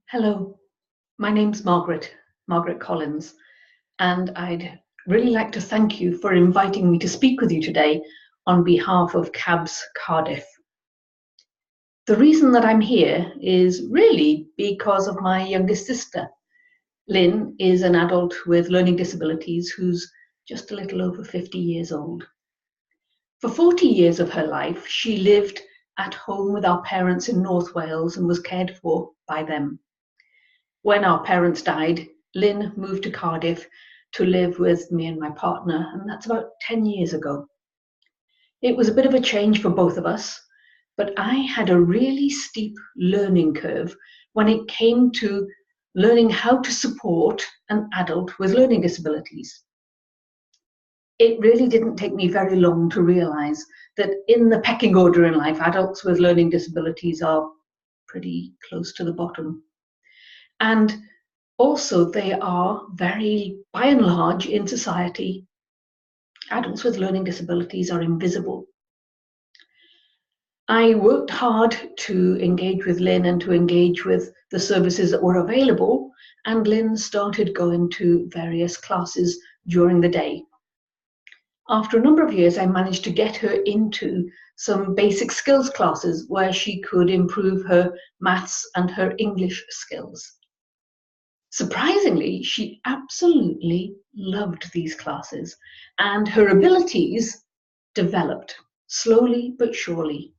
Hello, my name's Margaret Collins, and I'd really like to thank you for inviting me to speak with you today on behalf of CABS Cardiff. The reason that I'm here is really because of my youngest sister. Lynn is an adult with learning disabilities who's just a little over 50 years old. For 40 years of her life, she lived at home with our parents in North Wales and was cared for by them. When our parents died, Lynn moved to Cardiff to live with me and my partner, and that's about 10 years ago. It was a bit of a change for both of us, but I had a really steep learning curve when it came to learning how to support an adult with learning disabilities. It really didn't take me very long to realize that in the pecking order in life, adults with learning disabilities are pretty close to the bottom. And also, they are very, by and large, in society, adults with learning disabilities are invisible. I worked hard to engage with Lynn and to engage with the services that were available, and Lynn started going to various classes during the day. After a number of years, I managed to get her into some basic skills classes where she could improve her maths and her English skills. Surprisingly, she absolutely loved these classes, and her abilities developed slowly but surely.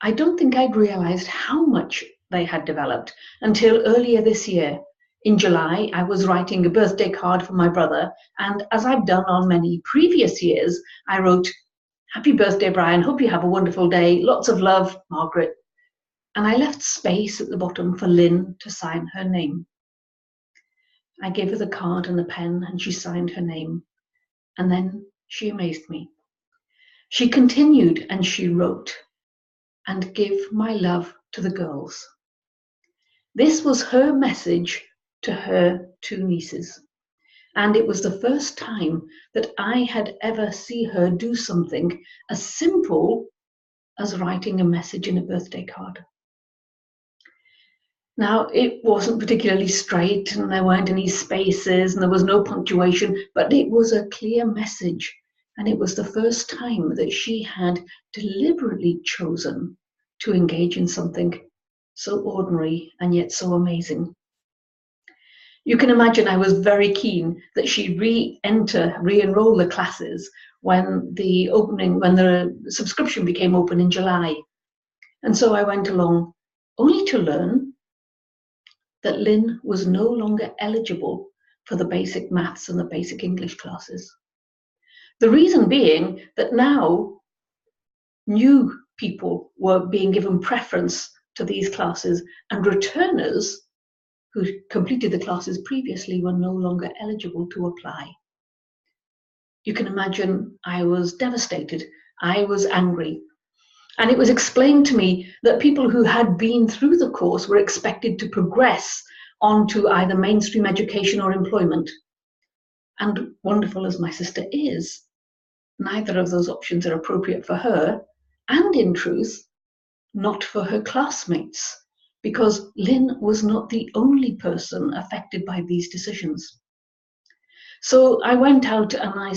I don't think I'd realized how much they had developed until earlier this year. In July, I was writing a birthday card for my brother, and as I've done on many previous years, I wrote, "Happy birthday, Brian. Hope you have a wonderful day. Lots of love, Margaret." And I left space at the bottom for Lynn to sign her name. I gave her the card and the pen, and she signed her name. And then she amazed me. She continued and she wrote, "And give my love to the girls." This was her message to her two nieces. And it was the first time that I had ever seen her do something as simple as writing a message in a birthday card. Now, it wasn't particularly straight and there weren't any spaces and there was no punctuation, but it was a clear message. And it was the first time that she had deliberately chosen to engage in something so ordinary and yet so amazing. You can imagine I was very keen that she re-enroll the classes when the subscription became open in July. And so I went along, only to learn that Lynn was no longer eligible for the basic maths and the basic English classes. The reason being that now new people were being given preference to these classes, and returners who completed the classes previously were no longer eligible to apply. You can imagine I was devastated. I was angry. And it was explained to me that people who had been through the course were expected to progress onto either mainstream education or employment. And wonderful as my sister is, neither of those options are appropriate for her, and in truth, not for her classmates, because Lynn was not the only person affected by these decisions. So I went out and I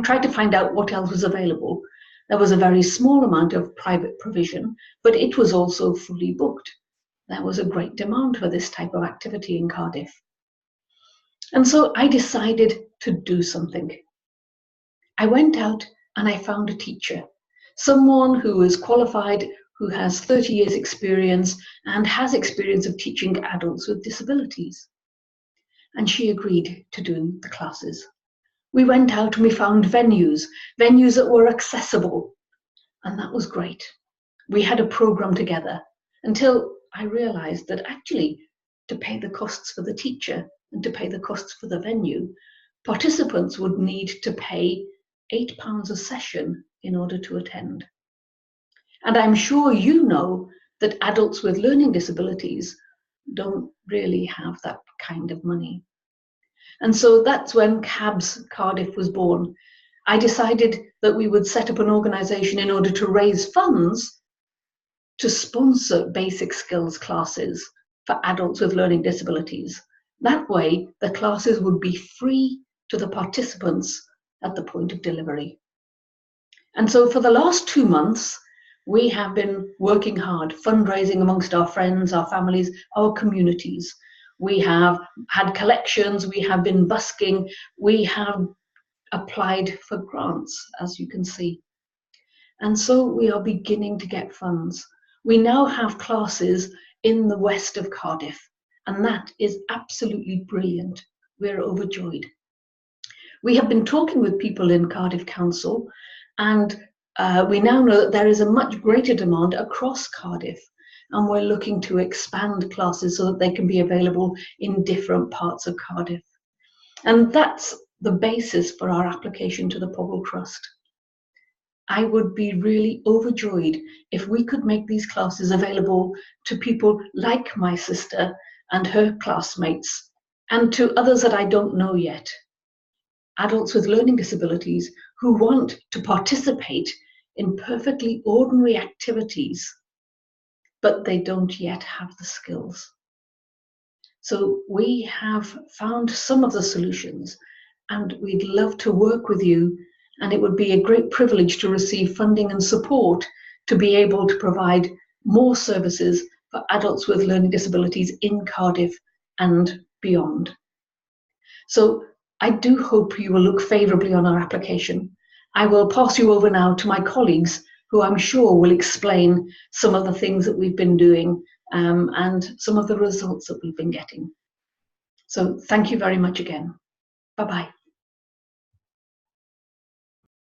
tried to find out what else was available. There was a very small amount of private provision, but it was also fully booked. There was a great demand for this type of activity in Cardiff. And so I decided to do something. I went out and I found a teacher, someone who is qualified, who has 30 years experience and has experience of teaching adults with disabilities. And she agreed to do the classes. We went out and we found venues that were accessible, and that was great. We had a program together until I realized that actually to pay the costs for the teacher and to pay the costs for the venue, participants would need to pay £8 a session in order to attend. And I'm sure you know that adults with learning disabilities don't really have that kind of money. And so that's when CABS Cardiff was born. I decided that we would set up an organisation in order to raise funds to sponsor basic skills classes for adults with learning disabilities. That way, the classes would be free to the participants at the point of delivery. And so for the last 2 months, we have been working hard, fundraising amongst our friends, our families, our communities. We have had collections, we have been busking, we have applied for grants, as you can see. And so we are beginning to get funds. We now have classes in the west of Cardiff, and that is absolutely brilliant. We're overjoyed. We have been talking with people in Cardiff Council, and we now know that there is a much greater demand across Cardiff, and we're looking to expand classes so that they can be available in different parts of Cardiff. And that's the basis for our application to the Pobble Trust. I would be really overjoyed if we could make these classes available to people like my sister and her classmates, and to others that I don't know yet. Adults with learning disabilities who want to participate in perfectly ordinary activities, but they don't yet have the skills. So we have found some of the solutions, and we'd love to work with you, and it would be a great privilege to receive funding and support to be able to provide more services for adults with learning disabilities in Cardiff and beyond. So I do hope you will look favourably on our application. I will pass you over now to my colleagues, who I'm sure will explain some of the things that we've been doing and some of the results that we've been getting. So thank you very much again. Bye-bye.